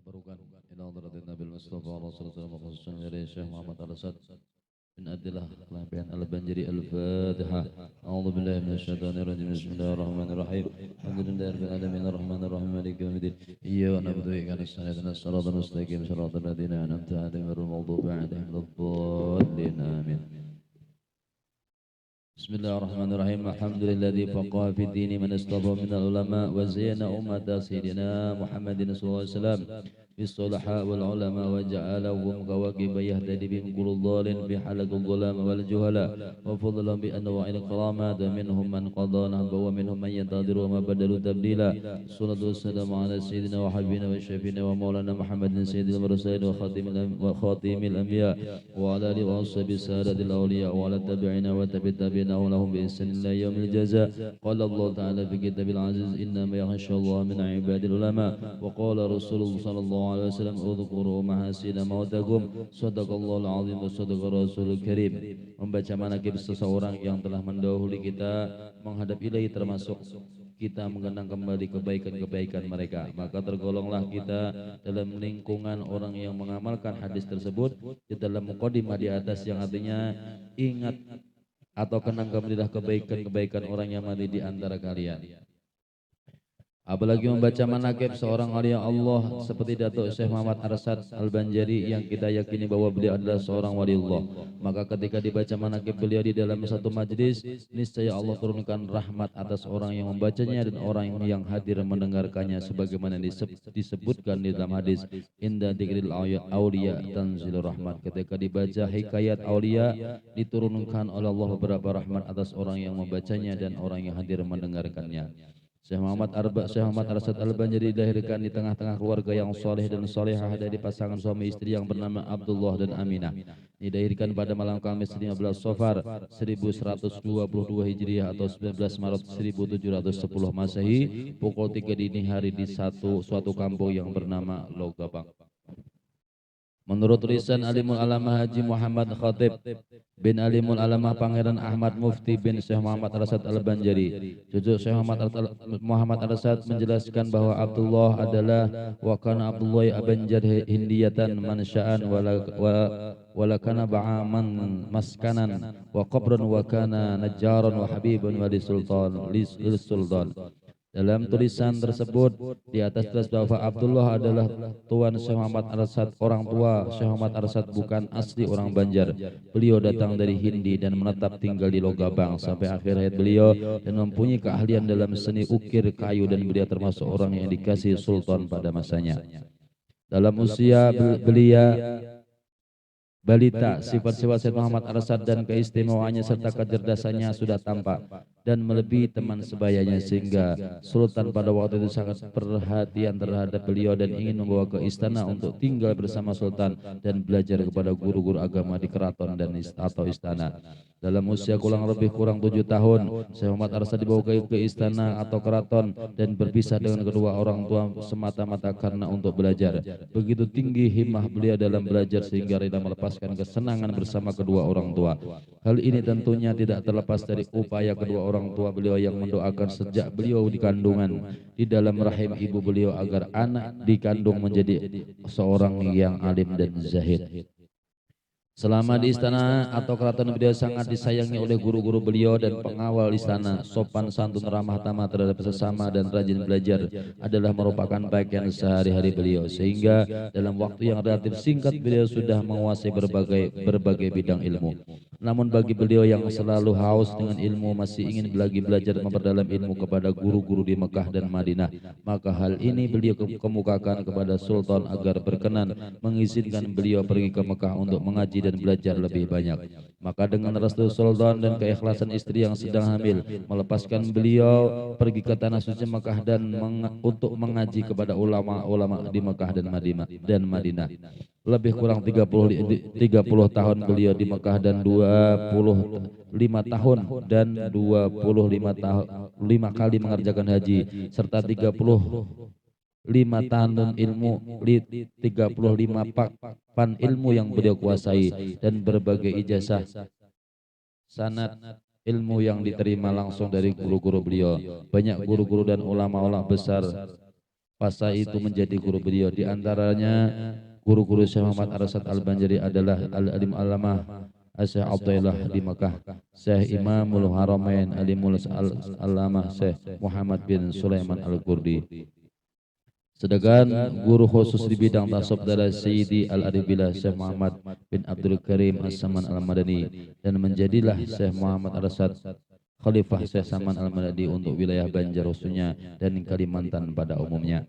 Barukan ila hadratin Nabil Mustafa Rasulullah khususan dari Syekh Muhammad Al-Asad bin Adillah Labian Al-Banjari Al-Fatihah. A'udzu billahi minasyaitonir rajim. Bismillahirrahmanirrahim. Alhamdulillahi rabbil alamin arrahmanir rahim maliki yaumiddin. Iyyaka na'budu wa iyyaka nasta'in ihdinas siratal mustaqim siratal ladzina an'amta 'alaihim ghairil maghdubi 'alaihim waladdallin. Amin. بسم الله الرحمن الرحيم. الحمد لله الذي فقه في الدين من اصطفى من العلماء وزين أمة سيدنا محمد صلى الله عليه وسلم بالصلحاء والعلماء وجعلهم كواكب يهتدي بهم كل ضال بحلق الظلام والجهلاء وفضلا بأنواع الكرامات ومنهم من قضى نحبه ومنهم من ينتظر وما بدلوا تبديلا. الصلاة والسلام على سيدنا وحبيبنا وشفينا ومولانا محمد سيد المرسلين وخاتم الأنبياء وعلى آله وصحبه السادة الأولياء وعلى التابعين وتابعين لهم بإحسان إلى يوم الجزاء. قال الله تعالى في كتاب العزيز إنما يخشى الله من عباد العلماء. وقال رسول الله صلى الله عليه وسلم اذكروا محاسن موتكم. صدق الله العظيم وصدق Rasul Karim. Membaca manaqib seseorang yang telah mendahului kita menghadap ilahi, termasuk kita mengenang kembali kebaikan-kebaikan mereka, maka tergolonglah kita dalam lingkungan orang yang mengamalkan hadis tersebut di dalam mukadimah di atas, yang artinya ingat atau kenang kembalilah kebaikan-kebaikan orang yang mati di antara kalian. Apalagi membaca manaqib seorang aulia Allah seperti Datuk Syekh Muhammad Arsyad Al-Banjari yang kita yakini bahwa beliau adalah seorang waliullah. Maka ketika dibaca manaqib beliau di dalam satu majlis, niscaya Allah turunkan rahmat atas orang yang membacanya dan orang yang hadir mendengarkannya, sebagaimana disebutkan di dalam hadis inda dzikril aulia tanzilur rahmat. Ketika dibaca hikayat aulia, diturunkan oleh Allah beberapa rahmat atas orang yang membacanya dan orang yang hadir mendengarkannya. Syekh Muhammad Arsyad Al-Banjari dilahirkan di tengah-tengah keluarga yang soleh dan solehah dari pasangan suami istri yang bernama Abdullah dan Aminah. Dilahirkan pada malam Kamis 15 Safar 1122 Hijriah atau 19 Maret 1710 Masehi, pukul 3 dini hari di suatu kampung yang bernama Logabang. Menurut tulisan Alimul Alamah Haji Muhammad Khatib bin Alimul Alamah Pangeran Ahmad Mufti bin Syekh Muhammad Arsyad Al-Banjari, cucu Syekh Muhammad Arsyad menjelaskan bahwa Abdullah adalah wakana Abdullah Abanjar Hindiyatan mansya'an walakana ba'aman maskanan wa qabran wa kana najjaran wa habibun wa lil sultan. Dalam tulisan tersebut di atas tulis bahwa Abdullah adalah tuan Syekh Muhammad Arsyad. Orang tua Syekh Muhammad Arsyad bukan asli orang Banjar. Beliau datang dari Hindi dan menetap tinggal di Logabang sampai akhir hayat beliau dan mempunyai keahlian dalam seni ukir kayu, dan beliau termasuk orang yang dikasih sultan pada masanya. Dalam usia belia balita, sifat-sifat Syekh Muhammad Arsyad dan keistimewaannya serta kecerdasannya sudah tampak dan melebihi teman sebayanya, sehingga Sultan pada waktu itu sangat perhatian terhadap beliau dan ingin membawa ke istana untuk tinggal bersama Sultan dan belajar kepada guru-guru agama di keraton dan atau istana. Dalam usia kurang 7 tahun, Syekh Muhammad Arsyad dibawa ke istana atau keraton dan berpisah dengan kedua orang tua semata-mata karena untuk belajar. Begitu tinggi himmah beliau dalam belajar sehingga rela melepaskan kesenangan bersama kedua orang tua. Hal ini tentunya tidak terlepas dari upaya kedua orang tua beliau yang mendoakan sejak beliau di kandungan di dalam rahim ibu beliau agar anak dikandung menjadi seorang yang alim dan zahid. Selama di istana atau keraton, beliau sangat disayangi oleh guru-guru beliau dan pengawal istana. Sopan santun, ramah tamah terhadap sesama dan rajin belajar adalah merupakan bagian sehari-hari beliau, sehingga dalam waktu yang relatif singkat beliau sudah menguasai berbagai bidang ilmu. Namun bagi beliau yang selalu haus dengan ilmu, masih ingin lagi belajar memperdalam ilmu kepada guru-guru di Mekah dan Madinah, maka hal ini beliau kemukakan kepada Sultan agar berkenan mengizinkan beliau pergi ke Mekah untuk mengaji dan belajar lebih banyak. Maka dengan restu Sultan dan keikhlasan istri yang sedang hamil, melepaskan beliau pergi ke tanah suci Mekah dan untuk mengaji kepada ulama-ulama di Mekah dan Madinah. Lebih kurang 30 tahun beliau di Mekah dan 25 tahun dan 5 kali mengerjakan haji serta 35 tahun ilmu, 35 pan ilmu yang beliau kuasai dan berbagai ijazah sanad ilmu yang diterima langsung dari guru-guru beliau. Banyak guru-guru dan ulama-ulama besar fasa itu menjadi guru beliau. Di antaranya guru-guru Syekh Muhammad Arsyad Al-Banjari adalah Al-Alim Alamah Syekh Abdullah di Makkah, Syekh Imamul Haramain Alimul Alamah Syekh Muhammad bin Sulaiman Al-Qurdi. Sedangkan guru khusus di bidang tasawuf adalah Sayyidi Al-Aribillah Syekh Muhammad bin Abdul Karim As-Saman Al-Madani, dan menjadilah Syekh Muhammad Arsyad Khalifah Syekh Saman Al-Madani untuk wilayah Banjar khususnya dan Kalimantan pada umumnya.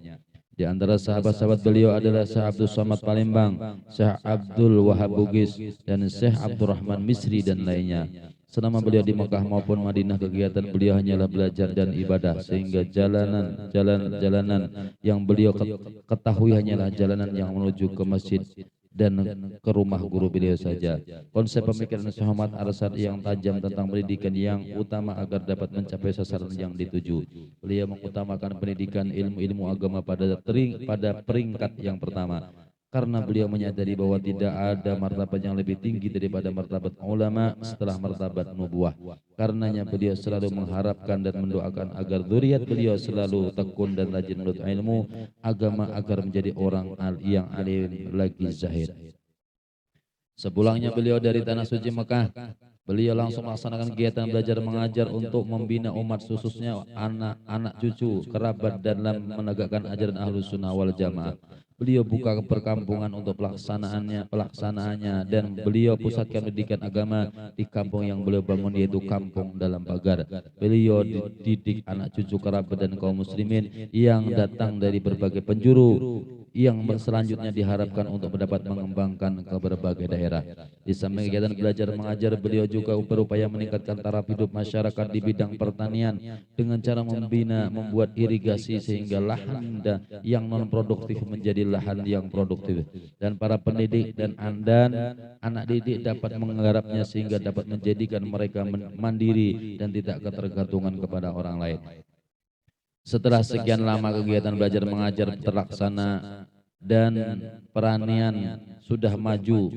Di antara sahabat-sahabat beliau adalah Syekh Abdul Somad Palembang, Syekh Abdul Wahab Bugis, dan Syekh Abdurrahman Misri dan lainnya. Selama beliau di Mekah maupun Madinah, kegiatan beliau hanyalah belajar dan ibadah, sehingga jalanan yang beliau ketahui hanyalah jalanan yang menuju ke masjid dan ke rumah guru beliau saja. Konsep pemikiran Syekh Muhammad Arsyad yang tajam tentang pendidikan yang utama agar dapat mencapai sasaran yang dituju. Beliau mengutamakan pendidikan ilmu-ilmu agama pada peringkat yang pertama, karena beliau menyadari bahwa tidak ada martabat yang lebih tinggi daripada martabat ulama setelah martabat nubuah. Karenanya beliau selalu mengharapkan dan mendoakan agar zuriat beliau selalu tekun dan rajin menuntut ilmu agama agar menjadi orang yang alim lagi zahid. Sepulangnya beliau dari tanah suci Mekah, beliau langsung melaksanakan kegiatan belajar mengajar untuk membina umat, khususnya anak-anak cucu, kerabat, dan dalam menegakkan ajaran Ahlus Sunnah wal Jamaah. Beliau buka perkampungan untuk pelaksanaannya dan beliau pusatkan pendidikan agama di kampung yang beliau bangun, yaitu Kampung Dalam Pagar. Beliau dididik anak cucu kerabat dan kaum muslimin yang datang dari berbagai penjuru, yang selanjutnya diharapkan untuk mendapat mengembangkan ke berbagai daerah. Di samping kegiatan belajar mengajar, beliau juga berupaya meningkatkan taraf hidup masyarakat di bidang pertanian dengan cara membuat irigasi sehingga lahan yang non produktif menjadi lahan yang produktif, dan para pendidik dan anak didik dapat menggarapnya sehingga dapat menjadikan mereka mandiri dan tidak ketergantungan kepada orang lain. Setelah sekian lama kegiatan belajar mengajar terlaksana dan pertanian sudah maju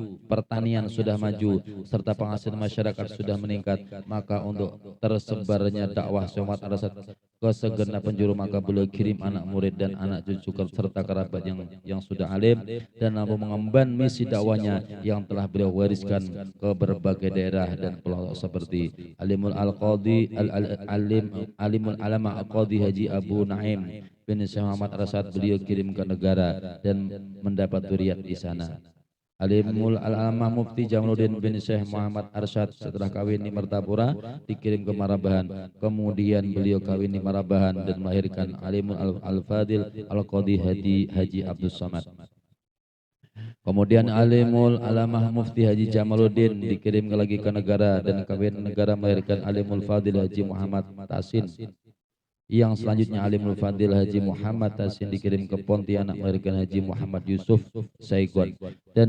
serta penghasilan masyarakat sudah meningkat, maka untuk tersebarnya dakwah Syekh Muhammad Arsyad ke segenap penjuru, maka beliau kirim anak murid dan anak cucu serta kerabat yang sudah alim dan mampu mengemban misi dakwahnya yang telah beliau wariskan ke berbagai daerah dan pelosok seperti Alimul Alama Al-Qadhi Haji Abu Naim bin Syekh Muhammad Arsyad beliau kirim ke negara dan mendapat zuriat di sana. Alimul Alamah Mufti Jamaluddin bin Syekh Muhammad Arsyad setelah kawin di Martapura dikirim ke Marabahan. Kemudian beliau kawin di Marabahan dan melahirkan Alimul Al-Fadil Al-Qadhi Haji Abdus Somad. Kemudian Alimul Alamah Mufti Haji Jamaluddin dikirim lagi ke negara dan kawin negara melahirkan Alimul Fadil Haji Muhammad Tasin. Yang selanjutnya Alimul Fadil Haji Muhammad Tasin dikirim ke Pontianak melahirkan Haji Muhammad Yusuf Saigon, dan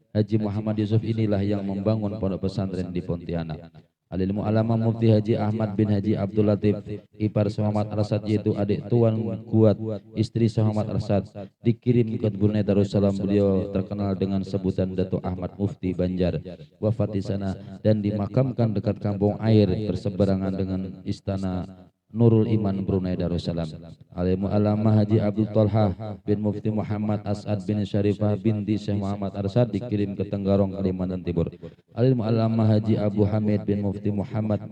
Haji Muhammad Yusuf inilah yang membangun pondok pesantren di Pontianak. Alimul Alamah Mufti Haji Ahmad bin Haji Abdul Latif ipar Syekh Muhammad Arsyad, yaitu adik tuan kuat istri Syekh Muhammad Arsyad, dikirim ke Brunei Darussalam. Beliau terkenal dengan sebutan Datuk Ahmad Mufti Banjar, wafat di sana dan dimakamkan dekat kampung air berseberangan dengan istana Nurul Iman Brunei Darussalam. Alimul Alamah Haji Abdul Talha bin Mufti Muhammad As'ad bin Syarifah binti Syekh Muhammad Arsyad dikirim ke Tenggarong, Kalimantan Timur. Alimul Alamah Haji Abu Hamid bin Mufti Muhammad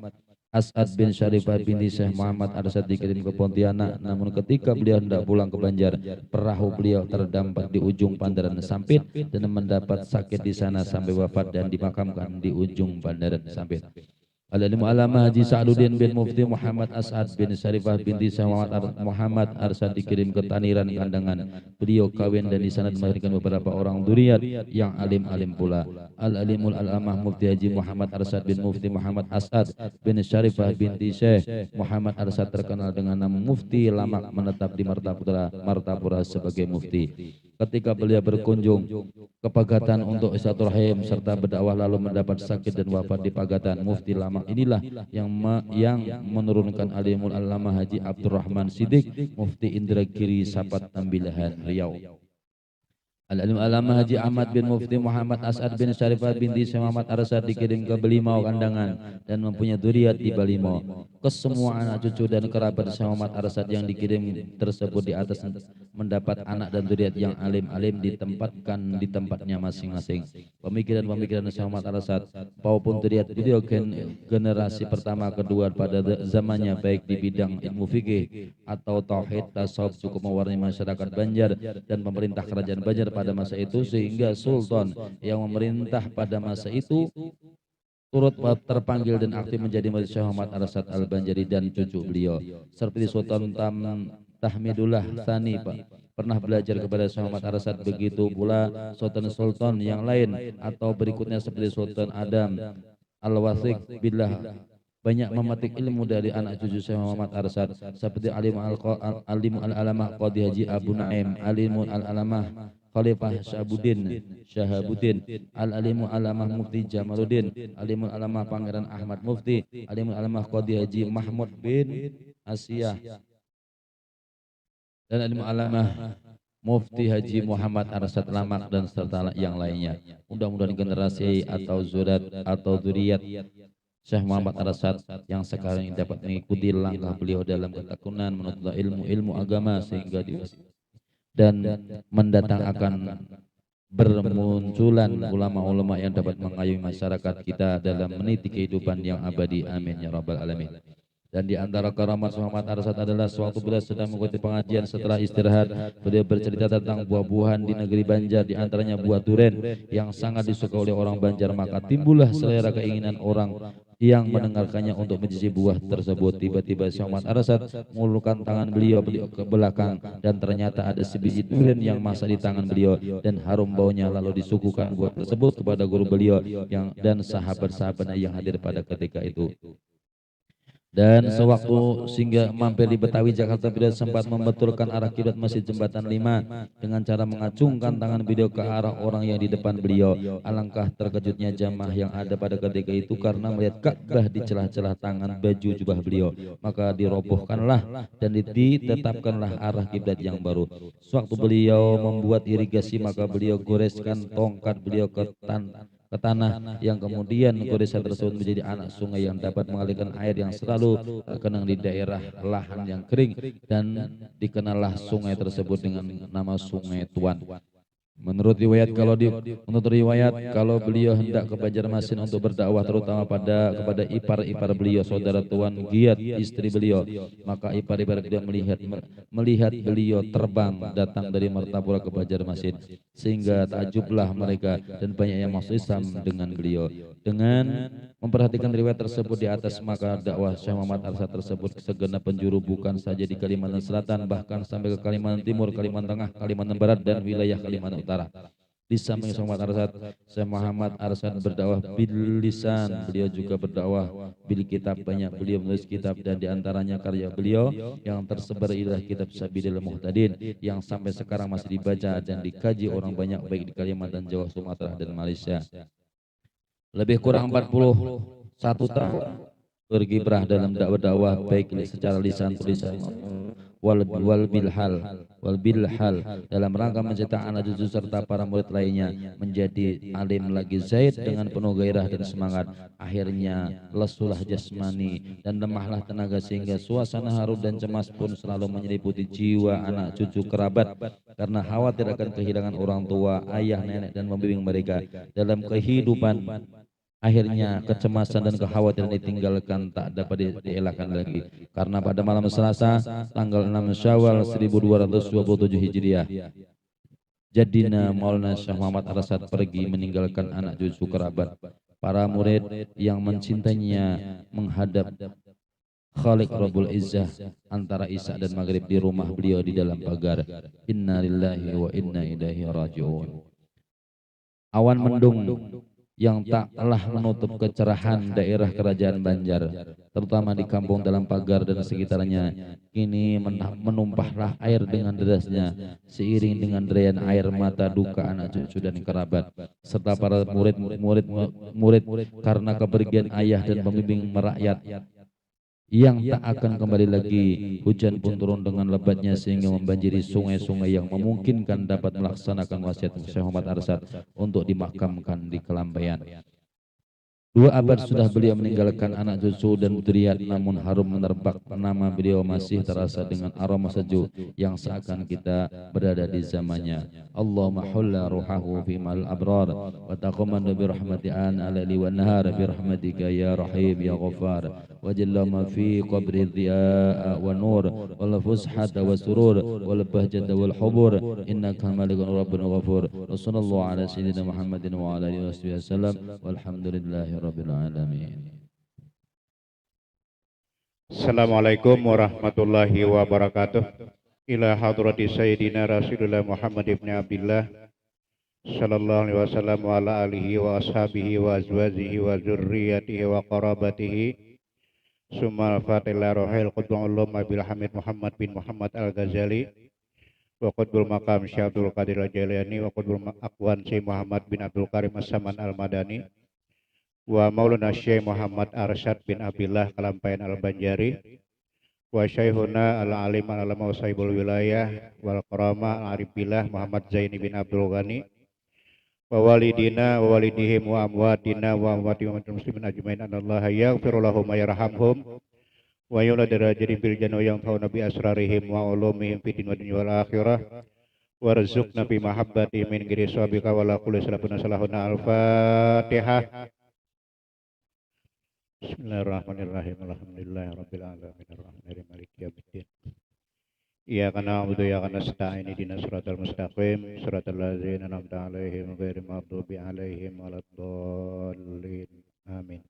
As'ad bin Syarifah binti Syekh Muhammad Arsyad dikirim ke Pontianak. Namun ketika beliau hendak pulang ke Banjar, perahu beliau terdampak di ujung Bandaran Sampit dan mendapat sakit di sana sampai wafat dan dimakamkan di ujung Bandaran Sampit. Alimul Alamah Haji Sa'duddin bin Mufti Muhammad As'ad bin Syarifah binti Muhammad Arsyad dikirim ke Taniran Kandangan. Beliau kawin dan di sana melahirkan beberapa orang dzurriat yang alim-alim pula. Alimul Alamah Mufti Haji Muhammad Arsyad bin Mufti Muhammad As'ad bin Syarifah binti Syekh Muhammad Arsyad terkenal dengan nama Mufti Lamak, menetap di Martapura sebagai mufti. Ketika beliau berkunjung ke Pagatan untuk silaturahim serta berdakwah lalu mendapat sakit dan wafat di Pagatan, Mufti Lamak inilah yang menurunkan Alimul Alamah Haji Abdurrahman Siddiq Mufti Indragiri Sapat Tambilahan Riau. Al-Alim Alamah Haji Ahmad bin Mufti Muhammad As'ad bin Syarifah binti Syekh Muhammad Arsad dikirim ke Belimau Kandangan dan mempunyai zuriat di Belimau. Kesemua anak cucu dan kerabat Syekh Muhammad Arsad yang dikirim tersebut di atas mendapat anak dan zuriat yang alim-alim ditempatkan di tempatnya masing-masing. Pemikiran-pemikiran Syekh Muhammad Arsad maupun zuriat beliau generasi pertama kedua pada zamannya baik di bidang ilmu fikih atau tauhid tasawuf cukup mewarnai masyarakat Banjar dan pemerintah kerajaan Banjar pada masa itu, sehingga sultan yang memerintah pada masa itu turut terpanggil dan aktif menjadi murid Syekh Muhammad Arsad Al-Banjari dan cucu beliau seperti Sultan Tahmidullah Tsani pernah belajar kepada Syekh Muhammad Arsad, begitu pula sultan-sultan yang lain atau berikutnya seperti Sultan Adam Al-Wathiq billah banyak memetik ilmu dari anak cucu Syekh Muhammad Arsad seperti Alim Al-Alamah Qadhi Haji Abu Naim, Alim Al-Alamah Khalifah Syahabuddin, Al-Alimul Alamah Mufti Jamaluddin, Alimul Alamah Pangeran Ahmad Mufti, Alimul Alamah Qadhi Haji Mahmud bin Asiyah, dan Alimul Alamah Mufti Haji Muhammad Arsad Lamak dan serta yang lainnya. Mudah-mudahan generasi atau zurat atau zuriat Syekh Muhammad Arsad yang sekarang ini dapat mengikuti langkah beliau dalam ketekunan menuntut ilmu agama sehingga dan mendatang akan bermunculan ulama-ulama yang dapat mengayomi masyarakat kita dalam meniti kehidupan yang abadi. Amin ya rabbal alamin. Dan di antara karamat Muhammad Arsad adalah suatu beliau sedang mengikuti pengajian, setelah istirahat beliau bercerita tentang buah-buahan di negeri Banjar, di antaranya buah duren yang sangat disukai oleh orang Banjar, maka timbullah selera keinginan orang yang mendengarkannya untuk mencicipi buah tersebut. Tiba-tiba Syekh Muhammad Arsad mengulurkan tangan beliau ke belakang dan ternyata ada sebiji durian yang masuk di tangan beliau dan harum baunya, lalu disuguhkan buah tersebut kepada guru beliau dan sahabat-sahabatnya yang hadir pada ketika itu. Dan sewaktu sehingga mampir di Betawi Jakarta, beliau sempat membetulkan arah kiblat Masjid Jembatan 5 dengan cara mengacungkan tangan beliau ke arah orang yang di depan beliau. Alangkah terkejutnya jamaah yang ada pada ketika itu karena melihat Ka'bah di celah-celah tangan baju jubah beliau. Maka dirobohkanlah dan ditetapkanlah arah kiblat yang baru. Sewaktu beliau membuat irigasi, maka beliau goreskan tongkat beliau ke tanah yang kemudian goresan tersebut menjadi anak sungai yang dapat mengalirkan air yang selalu terkenang di daerah lahan yang kering, dan dikenallah sungai tersebut dengan nama Sungai Tuan. Menurut riwayat kalau beliau hendak ke Banjarmasin untuk berdakwah terutama kepada ipar-ipar beliau, saudara Tuan Giat istri beliau, maka ipar-ipar beliau melihat beliau terbang datang dari Martapura ke Banjarmasin, sehingga takjublah mereka dan banyak yang masuk Islam dengan beliau. Dengan memperhatikan riwayat tersebut di atas, maka dakwah Syekh Muhammad Arsad tersebut ke segenap penjuru, bukan saja di Kalimantan Selatan, bahkan sampai ke Kalimantan Timur, Kalimantan Tengah, Kalimantan Barat, dan wilayah Kalimantan Utara. Di samping Syekh Muhammad Arsad berdakwah bil lisan, beliau juga berdakwah bil kitab. Banyak beliau menulis kitab, dan diantaranya karya beliau yang tersebar ialah kitab Sabilil Muhtadin yang sampai sekarang masih dibaca dan dikaji orang banyak baik di Kalimantan, Jawa, Sumatera, dan Malaysia. Lebih kurang 41 tahun berkiprah dalam dakwah baik secara lisan, tulisan wal bilhal dalam rangka mencetak anak cucu serta para murid lainnya menjadi alim lagi zaid dengan penuh gairah dan semangat. Akhirnya lesulah jasmani dan lemahlah tenaga, sehingga suasana haru dan cemas pun selalu menyeliputi jiwa anak cucu kerabat karena khawatir akan kehilangan orang tua, ayah, nenek, dan pembimbing mereka dalam kehidupan. Akhirnya kecemasan dan kekhawatiran ditinggalkan, tak dapat dielakkan lagi, karena pada malam Selasa tanggal 6 Syawal 1227 Hijriah, Jadina Maulana Syekh Muhammad Arsad pergi meninggalkan anak cucu kerabat, para murid yang mencintainya menghadap Khalik Rabbul Izzah antara Isya dan Maghrib di rumah beliau di dalam pagar. Inna lillahi wa inna ilaihi raji'un. Awan mendung yang taklah menutup kecerahan daerah kerajaan Banjar, terutama di kampung dalam pagar dan sekitarnya. Kini menumpahlah air dengan derasnya, seiring dengan derayan air mata duka anak cucu dan kerabat serta para murid karena kepergian ayah dan pembimbing merakyat yang tak akan kembali lagi. Hujan pun turun dengan lebatnya sehingga membanjiri sungai-sungai yang memungkinkan dapat melaksanakan wasiat Syekh Muhammad Arsyad untuk dimakamkan di Kelambayan. 2 abad sudah beliau meninggalkan anak cucu dan dzurriyyat, namun harum menerbak nama beliau masih terasa dengan aroma sejuk yang seakan kita berada di zamannya. Allahumma hulla ruhahu fi mal abrar wa taqammad bi rahmati an alali wa nahar bi rahmatika ya rahim ya ghaffar wa jalla ma fi qabri dhi'a wa nur wal fushata wa surur wal bahjata wal hubur innaka malikun rabbun ghafur. Wa sallallahu ala sayyidina Muhammadin wa ala alihi wasallam walhamdulillahi rabbil alamin. Assalamualaikum warahmatullahi wabarakatuh. Ila hadrati sayyidina Rasulullah Muhammad ibn Abdullah sallallahu alaihi wasallam wa ala alihi wa ashabihi wa azwajihi wa dzurriyyatihi wa qarabatihi. Summa al-fatihah rohil qutbul ulum Abil Hamid Muhammad bin Muhammad Al-Ghazali wa qutbul maqam Syekh Abdul Qadir Al-Jailani wa qutbul aqwan Syekh Muhammad bin Abdul Karim As-Saman Al-Madani wa Maulana Syekh Muhammad Arsyad bin Abdullah Kalampayan Al-Banjari wa Syekhuna Al-Alim Al-Alama wa Sahibul Wilayah wal Qarama Al-Arifillah Muhammad Zaini bin Abdul Ghani wa walidina wa walidihim wa amwatina wa amwati wa muslimin ajmain anallaha yaghfiru lahum wa yarhamhum wa yula darajatihim bil jannah yang tahu nabi asrarihim wa ulumihim fid dunya wal akhirah warzuqna bi mahabbati min ghairi sabika wa la kulli salafuna salahuna al-fatihah. Bismillahirrahmanirrahim. Alhamdulillahirabbil alamin arrahmanirrahim maliki yaumiddin. Iyyaka na'budu wa iyyaka nasta'in ihdinas siratal mustaqim siratal ladzina an'amta 'alaihim ghairil maghdubi 'alaihim waladdallin. Amin.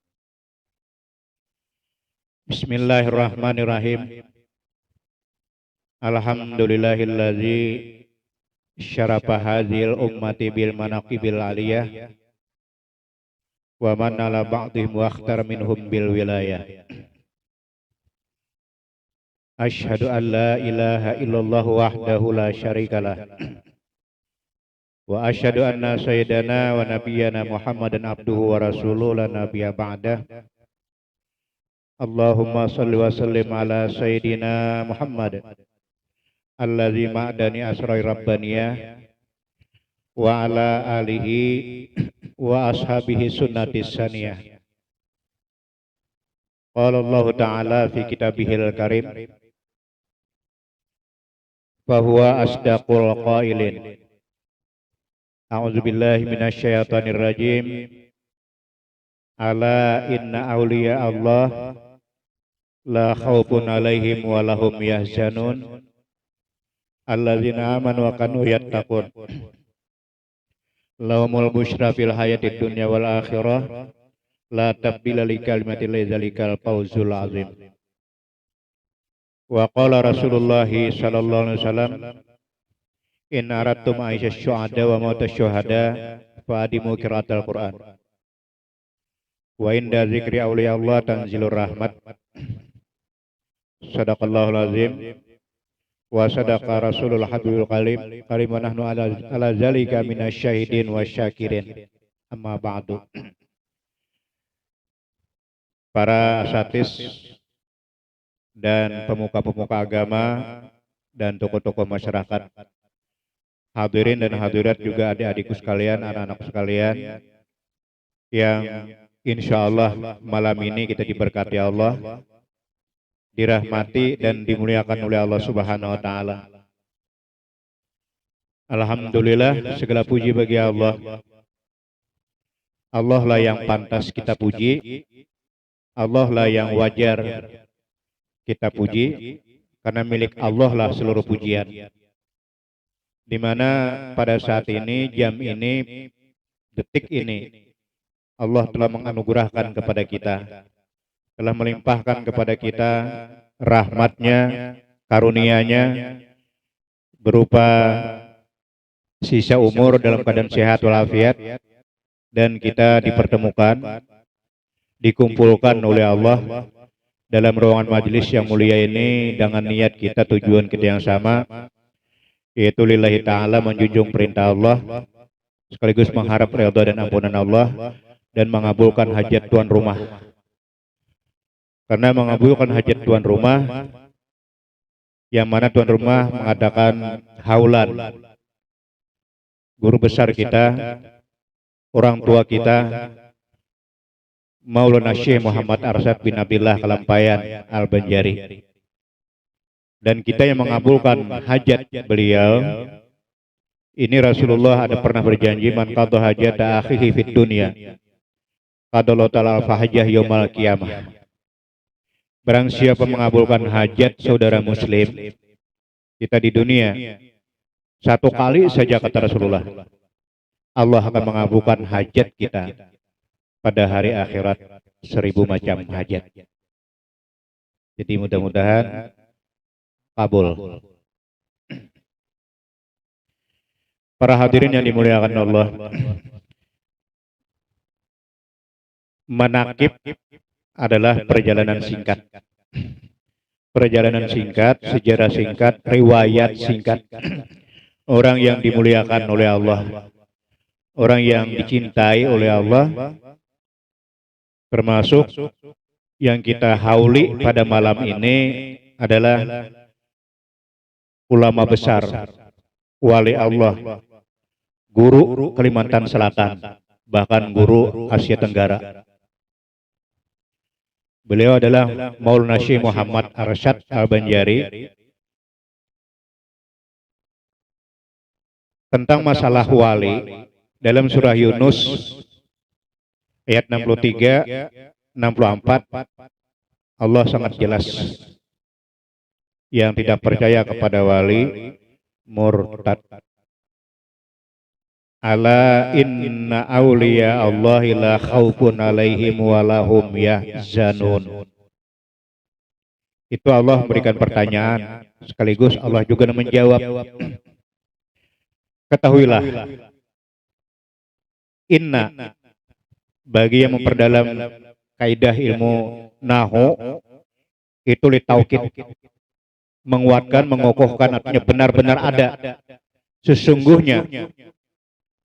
Bismillahirrahmanirrahim. Alhamdulillahilladzi syarafa hadhil ummati bil manaqibil 'aliyah wa man ala ba'dihim wa akhtar minhum bil wilayah. Asyhadu an la ilaha illallah wahdahu la syarikalah wa asyhadu anna sayyidana wa nabiyyana Muhammadan abduhu wa rasuluhu la nabiyya ba'dah. Allahumma salli wa sallim ala sayyidina Muhammad alladzi ma'dani asrai rabbaniyah wa ala alihi wa ashabihi sunnatis saniyah. Qala Allah Ta'ala fi kitabihil karim fahuwa asdaqul qailin. A'udzu billahi minasy syaithanir rajim. Ala inna awliya Allah la khaufun alaihim wa lahum yahzanun alladzina amanu wa kanu yattaqun. Lahumul busyra fil hayatid dunya wal akhirah la tabdila li kalimatil zalikal fawzul azim. Wa qala Rasulullah sallallahu alaihi wasallam in aradtum aisha syuhada wa mauta syuhada fa adimu qiraatal Qur'an wa inda zikri awliya Allah tanzilur rahmat. Sadaqallahul azim wa sadaqa Rasulul Habibul Karim wa nahnu ala zalika minasyahidin wa syakirin. Amma ba'du. Para asatis dan pemuka-pemuka agama dan tokoh-tokoh masyarakat, hadirin dan hadirat juga adik-adikku sekalian, anak-anakku sekalian yang insya Allah malam ini kita diberkati Allah, dirahmati dan dimuliakan oleh Allah Subhanahu wa Ta'ala. Alhamdulillah, segala puji bagi Allah. Allah lah yang pantas kita puji, Allah lah yang wajar kita puji, karena milik Allah lah seluruh pujian. Di mana pada saat ini, jam ini, detik ini, Allah telah menganugerahkan kepada kita, telah melimpahkan kepada kita rahmatnya, karunia-Nya berupa sisa umur dalam keadaan sehat walafiat, dan kita dipertemukan, dikumpulkan oleh Allah dalam ruangan majelis yang mulia ini dengan niat kita, tujuan kita yang sama, yaitu lillahi ta'ala, menjunjung perintah Allah sekaligus mengharap ridha dan ampunan Allah dan mengabulkan hajat tuan rumah. karena mengabulkan hajat tuan rumah, yang mana tuan rumah mengadakan haulan. Guru besar kita, orang tua kita, Maulana Syekh Muhammad Arsyad bin Abdillah Kalampayan Al-Banjari. Dan kita yang mengabulkan hajat beliau, ini Rasulullah ada pernah berjanji, man qadha hajata akhihi fid dunya qadallahu ta'ala al-fahajah yaumal qiyamah. Barang siapa mengabulkan hajat saudara muslim kita di dunia satu kali saja, kata Rasulullah, Allah akan mengabulkan hajat kita pada hari akhirat 1000 macam hajat. Jadi mudah-mudahan kabul. Para hadirin yang dimuliakan Allah, manakib adalah perjalanan singkat. Perjalanan singkat, sejarah singkat, riwayat singkat. Orang yang dimuliakan oleh Allah, orang yang dicintai oleh Allah, termasuk yang kita hauli pada malam ini adalah ulama besar, wali Allah, guru Kalimantan Selatan, bahkan guru Asia Tenggara. Beliau adalah Maulana Syekh Muhammad Arsyad Al-Banjari. Tentang masalah wali dalam surah Yunus ayat 63, 64, Allah sangat jelas. Yang tidak percaya kepada wali murtad. Ala inna awliya Allahi la khawfun alaihim walahum yahzanun. Itu Allah memberikan pertanyaan, sekaligus Allah juga menjawab. Ketahuilah, inna, bagi yang memperdalam kaidah ilmu nahu, itu litaukid, menguatkan, mengokohkan, artinya benar-benar ada. Sesungguhnya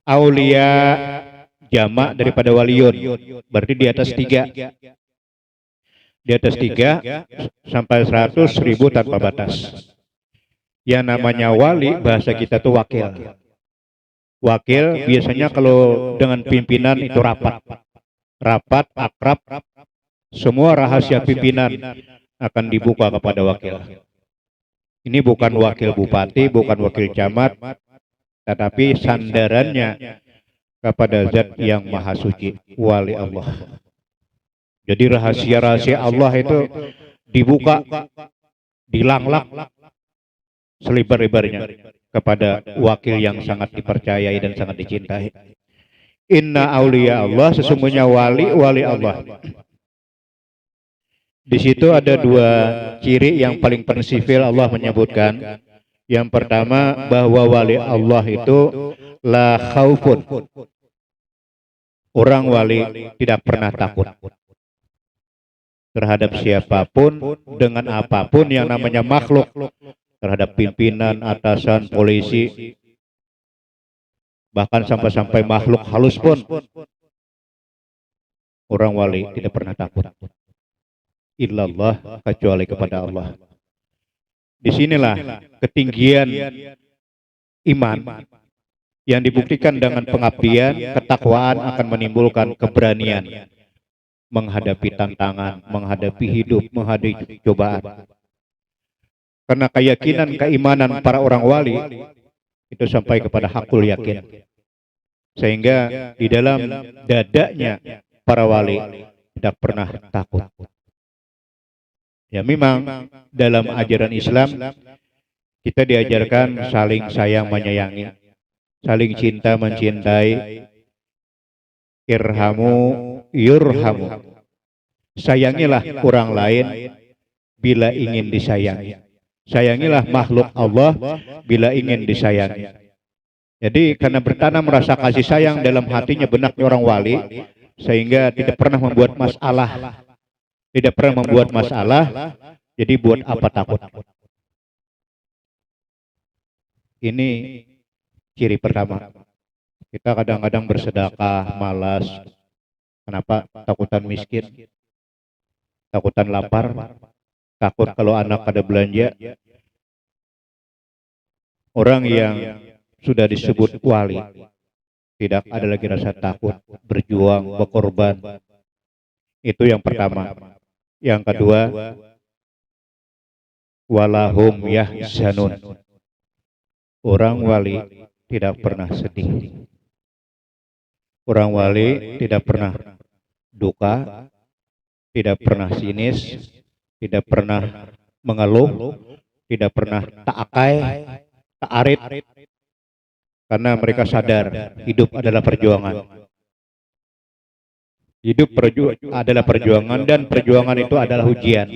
aulia jamak daripada waliun, berarti di atas 3. Di atas 3 sampai 100, 1000 tanpa batas. Yang namanya wali, bahasa kita tuh wakil. Wakil biasanya kalau dengan pimpinan itu rapat, akrab, semua rahasia pimpinan akan dibuka kepada wakil. Ini bukan wakil bupati, bukan wakil camat, tetapi sandarannya kepada Zat yang Maha Suci, wali Allah. Jadi rahasia-rahasia Allah itu dibuka, dilanglak selebar-lebarnya kepada wakil yang sangat dipercayai dan sangat dicintai. Inna auliya Allah, sesungguhnya wali Allah. Di situ ada 2 ciri yang paling prinsipil Allah menyebutkan. Yang pertama, bahwa wali Allah itu la khaufun. Orang wali tidak pernah takut terhadap siapapun, dengan apapun yang namanya makhluk, terhadap pimpinan, atasan, polisi, bahkan sampai-sampai makhluk halus pun orang wali tidak pernah takut. Illallah, kecuali kepada Allah. Disinilah ketinggian iman yang dibuktikan dengan pengabdian, ketakwaan akan menimbulkan keberanian menghadapi tantangan, menghadapi hidup, menghadapi cobaan. Karena keyakinan, keimanan para orang wali itu sampai kepada hakul yakin. Sehingga di dalam dadanya para wali tidak pernah takut. Ya memang dalam ajaran Islam kita diajarkan saling sayang menyayangi, saling cinta mencintai, irhamu yurhamu. Sayangilah orang lain bila ingin disayangi. Sayangilah makhluk Allah bila ingin disayangi. Jadi karena bertanam rasa kasih sayang dalam hatinya benaknya orang wali, sehingga tidak pernah membuat masalah. Tidak pernah membuat masalah, jadi buat apa takut? Ini ciri pertama. Kita kadang-kadang bersedekah, malas. Kenapa? Takutan miskin. takutan lapar, takut kalau anak ada belanja. Orang yang sudah disebut wali tidak ada lagi rasa takut, berjuang, berkorban. Itu yang pertama. Yang kedua, walahum yahzanun. Orang wali tidak pernah sedih. Orang wali tidak pernah duka, tidak pernah sinis, tidak pernah mengeluh, tidak pernah ta'akai, ta'arit, karena mereka sadar hidup adalah perjuangan. Hidup adalah perjuangan, dan perjuangan itu adalah ujian.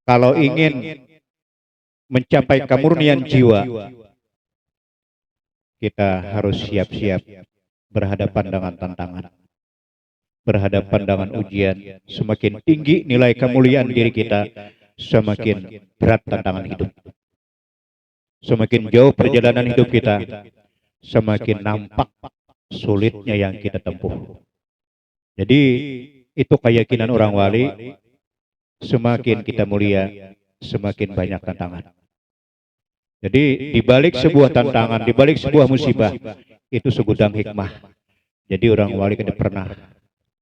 Kalau ingin mencapai kemurnian jiwa, kita harus siap-siap berhadapan dengan tantangan, berhadapan dengan ujian. Semakin tinggi nilai kemuliaan diri kita, semakin berat tantangan hidup. Semakin jauh perjalanan hidup kita, semakin nampak sulitnya yang kita tempuh. Jadi itu keyakinan orang wali. Semakin kita mulia, semakin banyak tantangan. Jadi di balik sebuah tantangan, di balik sebuah musibah, itu segudang hikmah. Jadi orang wali tidak pernah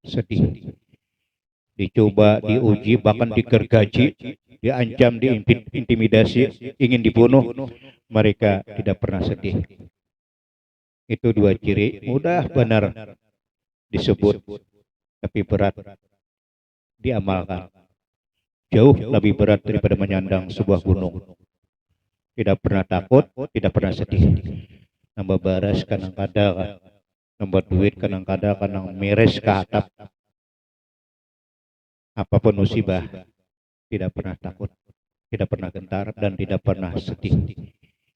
sedih. Dicoba, diuji, bahkan digergaji, diancam, diintimidasi, ingin dibunuh, mereka tidak pernah sedih. Itu dua ciri mudah benar disebut, tapi berat diamalkan. Jauh lebih berat daripada menyandang sebuah gunung. Tidak pernah takut, tidak pernah sedih. Nambah baras kadang-kadang, nambah duit kadang-kadang, kadang miris ke atap. Apapun musibah, tidak pernah takut, tidak pernah gentar, dan tidak pernah sedih.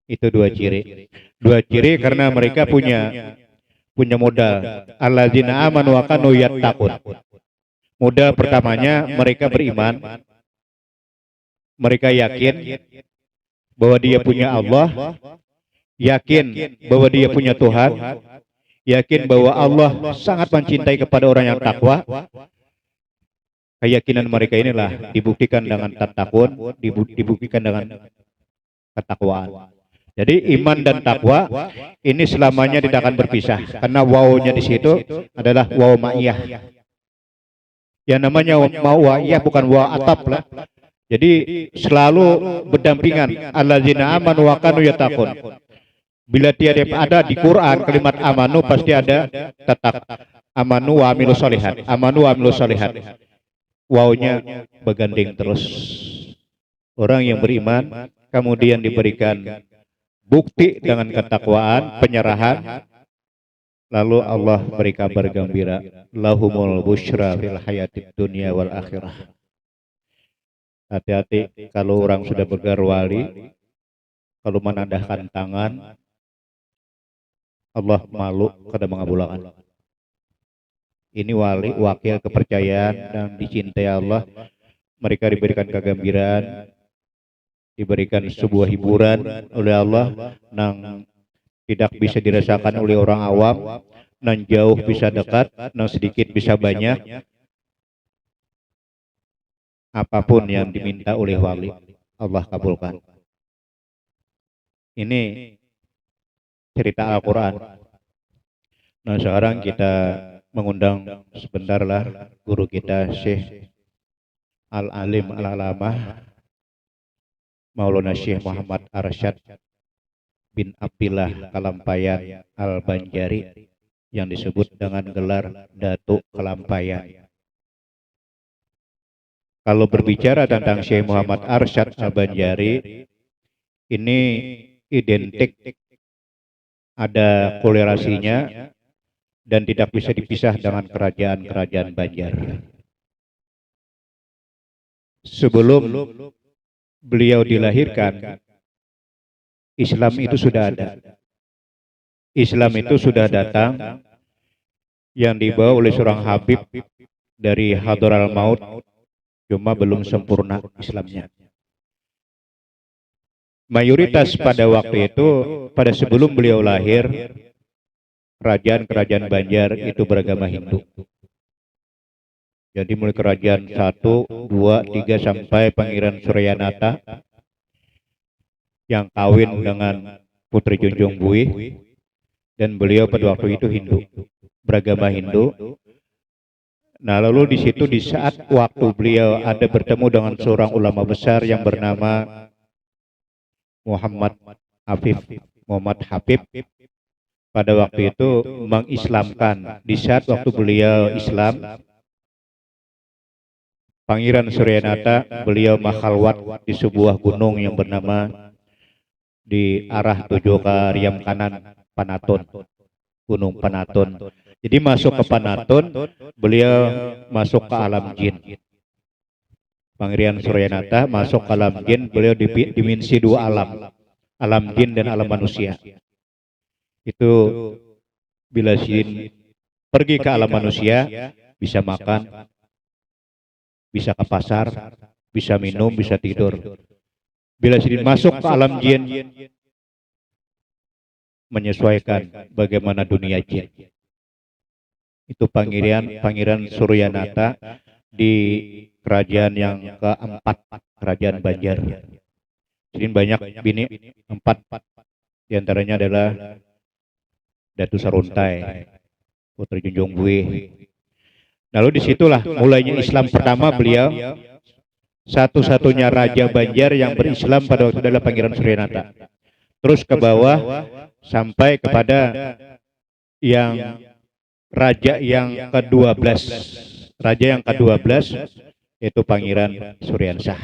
Itu dua ciri. Dua ciri karena mereka punya modal. Alladzina amanu wa kanu yattaqun. Modal pertamanya mereka beriman. Mereka yakin bahwa dia punya Allah, yakin bahwa dia punya Tuhan, yakin bahwa Allah sangat mencintai kepada orang yang takwa. Keyakinan mereka inilah dibuktikan dengan tatakun, dibuktikan dengan ketakwaan. Jadi iman dan takwa ini selamanya tidak akan berpisah, karena wawunya di situ adalah waw ma'iyah. Yang namanya ma'iyah bukan waw atap lah. Jadi selalu berdampingan. Alladzina amanu wa kanu yattaqun. Bila tiada ada di Quran kalimat amanu, pasti ada tatak. Amanu wa amilus sholihat. Amanu wa amilus sholihat. Wawnya bergandeng terus. Orang yang beriman kemudian diberikan bukti dengan ketakwaan, penyerahan. Lalu Allah beri kabar gembira. Lahumul busyra fil hayatid dunya wal akhirah. Hati-hati kalau orang sudah bergelar wali, kalau menandahkan tangan, Allah malu kada mengabulkan. Ini wali, wakil kepercayaan dan dicintai Allah. Mereka diberikan kegembiraan, diberikan sebuah hiburan oleh Allah yang tidak bisa dirasakan oleh orang awam, yang jauh bisa dekat, yang sedikit bisa banyak. Apapun yang diminta oleh wali, Allah kabulkan. Ini cerita Al-Quran. Nah sekarang kita mengundang sebentarlah guru kita Syekh Al-Alim Al-Alamah Maulana Syekh Muhammad Arsyad bin Abdillah Kalampayan Al-Banjari yang disebut dengan gelar Datuk Kalampayan. Kalau berbicara tentang Syekh Muhammad Arsyad Al-Banjari, ini identik, ada kolerasinya, dan tidak bisa dipisah dengan kerajaan-kerajaan Banjar. Sebelum beliau dilahirkan, Islam itu sudah ada. Islam itu sudah datang, yang dibawa oleh seorang Habib dari Hadral Maut, cuma belum sempurna Islamnya. Mayoritas pada waktu itu, pada sebelum beliau lahir, kerajaan-kerajaan Banjar itu beragama Hindu. Jadi mulai kerajaan 1, 2, 3 sampai Pangeran Suryanata yang kawin dengan Putri Junjung Buih, dan beliau pada waktu itu Hindu, beragama Hindu. Nah, lalu di situ di saat waktu beliau ada bertemu dengan seorang ulama besar yang bernama Muhammad Habib, pada waktu itu mengislamkan. Di saat waktu beliau Islam, Pangeran Suryanata beliau makhalwat di sebuah gunung yang bernama di arah tujuh ke Riam kanan Panatun, Gunung Panatun. Jadi masuk ke Panatun, beliau masuk ke alam jin. Pangeran Suryanata masuk ke alam jin, beliau dimensi dua alam, alam jin dan alam manusia. Itu bila jin pergi ke alam manusia, bisa makan, bisa ke pasar, bisa minum, bisa tidur. Bila jin masuk ke alam jin, menyesuaikan bagaimana dunia jin. Itu Pangeran Suryanata di kerajaan yang keempat, kerajaan Banjar. Jadi banyak bini, 4, di antaranya adalah Datu Saruntai, Putri Junjung Buih. Lalu disitulah mulainya Islam pertama beliau. Satu-satunya raja Banjar yang berislam pada waktu itu adalah Pangeran Suryanata. Terus ke bawah sampai kepada yang raja yang ke-12. Raja yang ke-12 yaitu Pangeran Suryansah.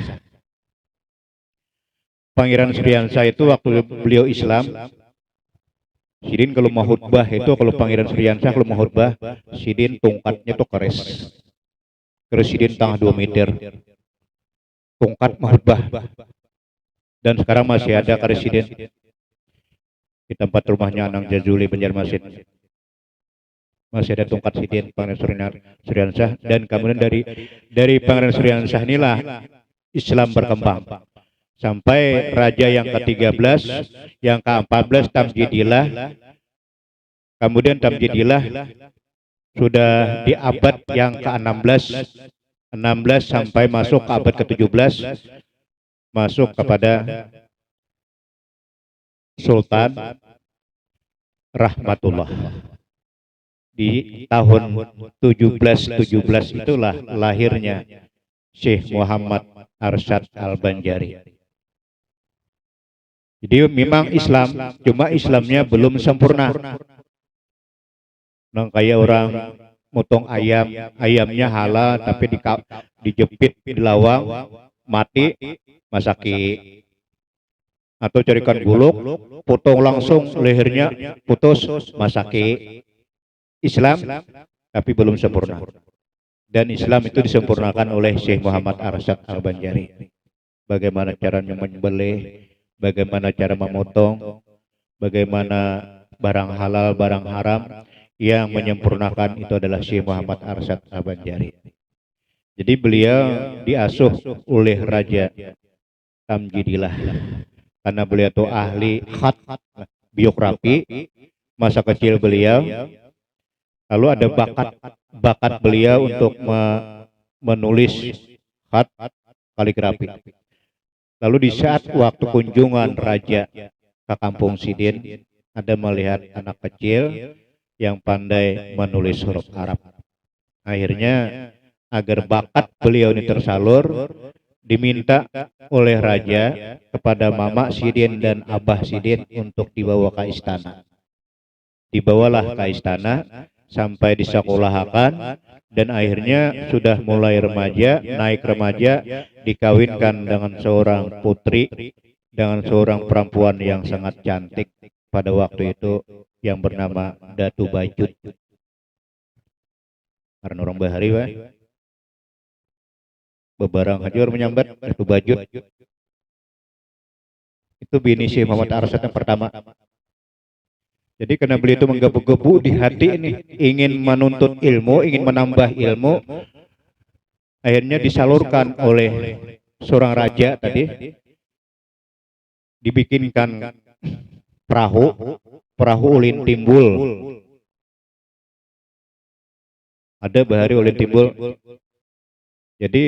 Pangeran Suryansah itu waktu beliau Islam, Sidin kalau mau khutbah itu, kalau Pangeran Suryansah kalau mau khutbah, Sidin tongkatnya tuh keres. Keres Sidin tengah 2 meter. Tongkat mau khutbah. Dan sekarang masih ada keres Sidin di tempat rumahnya Anang Jazuli Banjarmasin. Masih ada tongkat Sidin Pangeran Suryansah, dan kemudian dari Pangeran Suryansah inilah Islam berkembang. Sampai raja yang ke-13, yang ke-14 Tamjidillah. Kemudian Tamjidillah sudah di abad yang ke-16, 16 sampai masuk ke abad ke-17, masuk kepada Sultan Rahmatullah. Di tahun 1717 itulah lahirnya Syekh Muhammad Arsyad Al-Banjari. Jadi memang Islam, cuma Islamnya belum sempurna. Nah, kayak orang motong ayam, ayamnya halal tapi dijepit di lawang, mati, masaki. Atau carikan guluk, potong langsung lehernya, putus, masaki. Islam, tapi belum sempurna. Dan Islam itu disempurnakan oleh Syekh Muhammad Arsyad Al-Banjari. Bagaimana caranya menyembelih, bagaimana cara memotong, bagaimana barang halal, barang haram, yang menyempurnakan itu adalah Syekh Muhammad Arsyad Al-Banjari. Jadi beliau diasuh oleh Raja Tamjidillah, karena beliau itu ahli khat, biografi masa kecil beliau. Lalu ada bakat beliau untuk menulis khat, kaligrafi. Lalu di saat waktu kunjungan raja ke kampung Sidin, ada melihat anak kecil yang pandai menulis huruf Arab. Akhirnya agar bakat beliau ini tersalur, diminta oleh raja kepada Mama Sidin dan Abah Sidin untuk dibawa ke istana. Dibawalah ke istana sampai disekolahkan, dan akhirnya sudah mulai remaja, naik remaja, dikawinkan dengan seorang putri, dengan seorang perempuan yang sangat cantik pada waktu itu yang bernama Datu Bajut. Karena orang Bahari, bebarang hajur menyambat Datu Bajut. Itu bini Syekh Muhammad Arsyad yang pertama. Jadi karena beliau itu menggebu-gebu di hati ini, ingin menuntut ilmu, ingin menambah ilmu, akhirnya disalurkan oleh seorang raja tadi, dibikinkan perahu ulin timbul. Ada Bahari ulin timbul, Jadi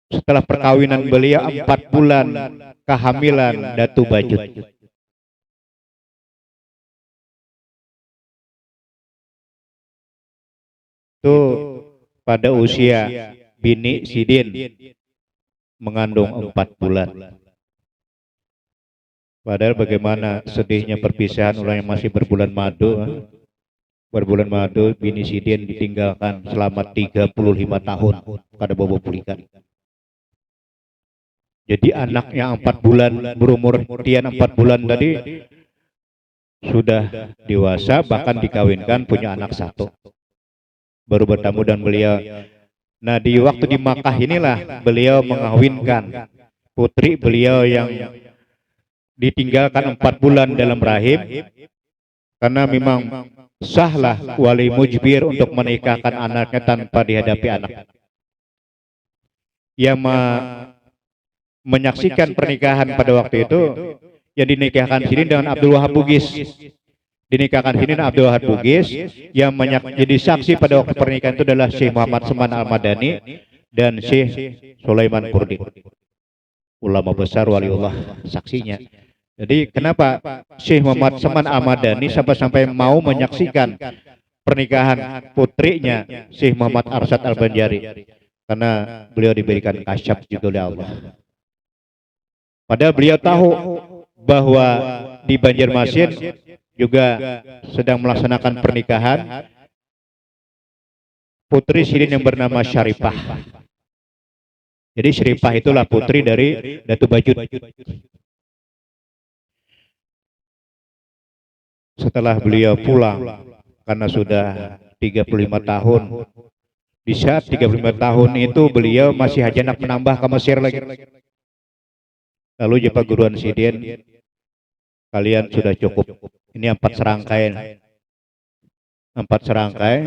setelah perkawinan beliau 4 bulan kehamilan Datu Bajut. Itu pada usia bini Sidin mengandung 4 bulan. Padahal bagaimana sedihnya perpisahan orang yang masih berbulan madu. Berbulan madu bini Sidin ditinggalkan selama 35 tahun pada bobo pulikan. Jadi anak yang 4 bulan berumur Tian 4 bulan tadi sudah dewasa, bahkan dikawinkan, punya anak 1. Baru bertemu dan beliau. Nah, di waktu di Makkah inilah beliau mengawinkan putri beliau yang ditinggalkan 4 bulan dalam rahim, karena memang sahlah wali mujbir untuk menikahkan anaknya tanpa dihadapi anak. Yang menyaksikan pernikahan pada waktu itu yang dinikahkan sini dengan Abdul Wahab Bugis. Dinikahkan sini dengan Abdul Wahab Bugis, yang jadi saksi pada waktu pernikahan itu adalah Syekh Muhammad Seman Al-Madani dan Syekh Sulaiman Kurdi, ulama besar waliullah saksinya. Jadi kenapa Syekh Muhammad Seman Al-Madani sampai mau menyaksikan pernikahan putrinya Syekh Muhammad Arsyad Al-Banjari? Karena beliau diberikan kasyaf juga oleh Allah. Padahal beliau tahu bahwa di Banjarmasin juga sedang melaksanakan pernikahan putri Sidin yang bernama Syarifah. Jadi Syarifah itulah putri dari Datu Bajut. Setelah beliau pulang, karena sudah 35 tahun, di saat 35 tahun itu beliau masih hanya nak menambah ke Mesir lagi. Lalu jumpa guruan Sidin, kalian sudah cukup. Ini 4 serangkaian. 4 serangkai.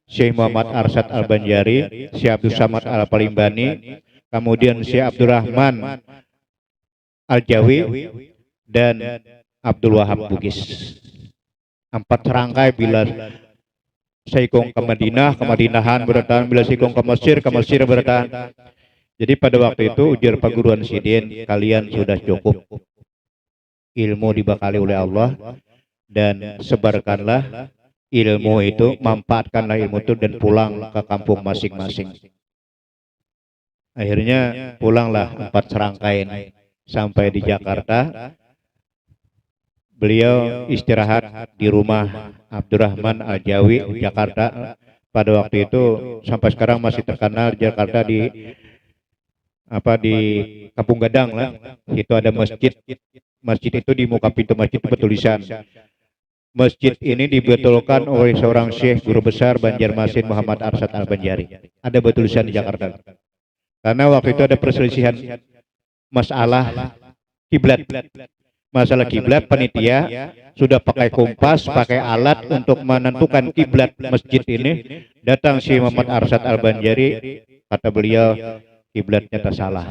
Syekh Muhammad Arsyad Al-Banjari, Syekh Abdul Samad Al-Palimbani, kemudian Syekh Abdurrahman Al-Jawi, dan Abdul Wahab Bugis. 4 serangkai. Bila Saikong ke Madinah, ke Madinahan bertahan. Bila Saikong ke Mesir bertahan. Jadi pada waktu itu ujar perguruan Sidin, kalian sudah cukup. Ilmu dibekali oleh Allah, dan sebarkanlah ilmu itu, manfaatkanlah ilmu itu dan pulang ke kampung masing-masing. Akhirnya pulanglah 4 serangkaian sampai di Jakarta. Beliau istirahat di rumah Abdurrahman Al-Jawi Jakarta. Pada waktu itu sampai sekarang masih terkenal Jakarta di Kampung Gadang lah. Itu ada masjid. Masjid itu di muka pintu masjid itu bertulisan, masjid ini dibetulkan oleh seorang syekh guru besar Banjarmasin Muhammad Arsyad Al-Banjari. Ada bertulisan di Jakarta. Karena waktu itu ada perselisihan masalah kiblat. Masalah kiblat, panitia sudah pakai kompas, pakai alat untuk menentukan kiblat masjid ini. Datang Syekh Muhammad Arsyad Al-Banjari, kata beliau kiblatnya tak salah.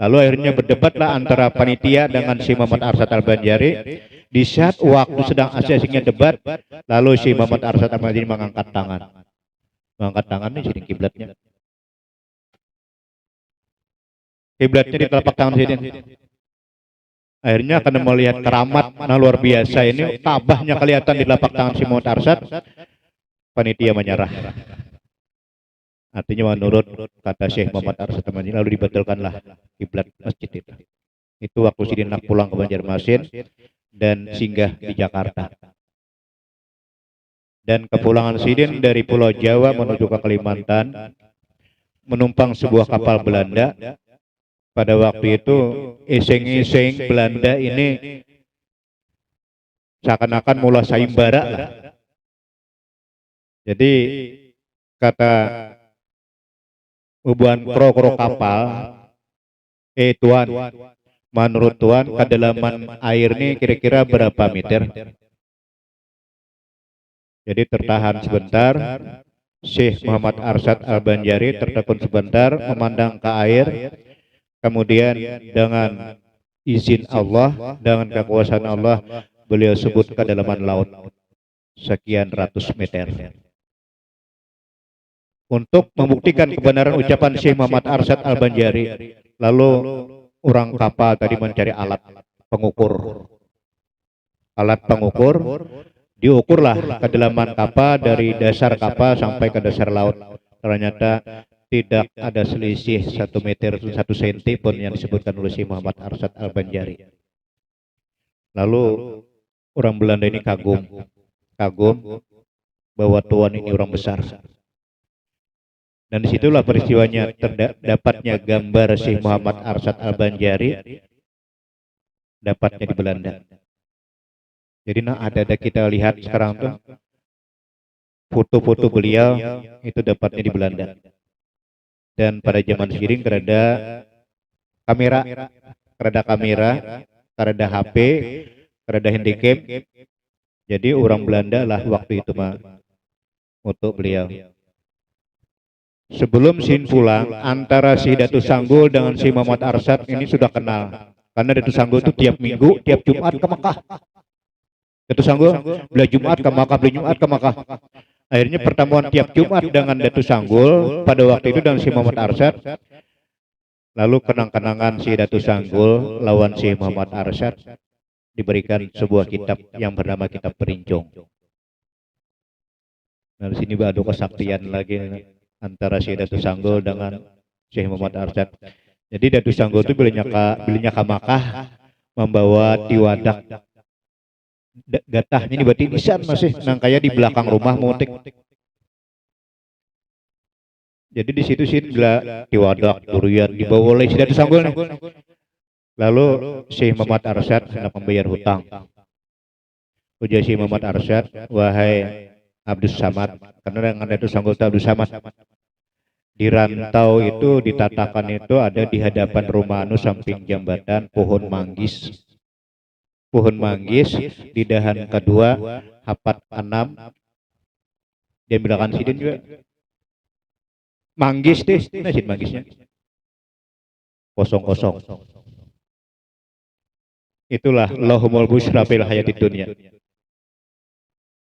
Lalu akhirnya berdebatlah antara panitia dengan Syekh Muhammad Arsyad Al-Banjari. Di saat waktu sedang asik-asiknya debat, lalu Syekh Muhammad Arsyad Al-Banjari mengangkat tangan. Mengangkat tangan ini sini kiblatnya. Kiblatnya di telapak tangan sini. Akhirnya karena melihat keramat luar biasa ini, tabahnya kelihatan di telapak tangan Syekh Muhammad Arsyad, panitia menyerah. Artinya menurut kata Syekh Muhammad Arsyad Al-Banjari, lalu dibatalkanlah kiblat masjid itu. Itu waktu Sidin nak pulang ke Banjarmasin dan singgah di Jakarta. Dan kepulangan Sidin dari Pulau Jawa menuju ke Kalimantan, menumpang sebuah kapal Belanda. Pada waktu itu iseng-iseng Belanda ini seakan-akan mulai sayembara lah. Jadi kata ubuan kro kapal, Tuan, menurut Tuan kedalaman air ini kira-kira berapa meter? Jadi tertahan sebentar, Syekh Muhammad Arsyad Al-Banjari tertekun sebentar, memandang ke air, kemudian dengan izin Allah, dengan kekuasaan Allah, beliau sebut kedalaman laut sekian ratus meter. untuk membuktikan kebenaran ucapan Syekh Muhammad Arsyad Al-Banjari. Lalu orang kapal tadi mencari alat pengukur. Alat pengukur, diukurlah kedalaman kapal dari dasar kapal sampai ke dasar laut. Ternyata tidak ada selisih 1 meter 1 senti pun yang disebutkan oleh Syekh Muhammad Arsyad Al-Banjari. Lalu orang Belanda ini kagum bahwa Tuhan ini orang besar. Dan disitulah peristiwanya terdapatnya gambar Syekh Muhammad Arsyad Al-Banjari dapatnya di Belanda. Jadi ada kita lihat sekarang tuh foto-foto beliau itu dapatnya di Belanda. Dan pada zaman sekarang kerada HP, kerada handicap. Jadi orang Belanda lah waktu itu mah untuk beliau. Sebelum Sin pulang, antara si Datu Sanggul dengan si Muhammad Arsyad ini sudah kenal. Karena Datu Sanggul itu tiap minggu, tiap Jumat ke Makkah. Datu Sanggul beli Jumat ke Makkah. Akhirnya pertemuan tiap Jumat dengan Datu Sanggul pada waktu itu dengan si Muhammad Arsyad. Lalu kenang-kenangan si Datu Sanggul lawan si Muhammad Arsyad diberikan sebuah kitab yang bernama Kitab Perincong. Nah di sini ada kesaktian lagi antara si Datu Sanggul dengan Syekh Muhammad Arsyad. Jadi Datu Sanggul itu belinya ke Makkah membawa tiwadak. Gatahnya ini berarti nisan masih nangkaya di belakang rumah mutik. Jadi di situ sih bila tiwadak durian dibawa oleh si Datu Sanggul nih. Lalu Syekh Muhammad Arsyad hendak membayar hutang. Ujar Syekh Muhammad Arsyad, wahai Abdus Samad, karena dengan Datu Sanggul itu Abdus Samad. Di rantau itu ditatakan itu ada di hadapan rumah anu samping jambatan pohon manggis. Pohon manggis di dahan kedua hapat 6. Dia bilangkan sidin juga. Manggis deh, nasid manggisnya. Kosong. Itulah lahumul busra fil hayatid dunya.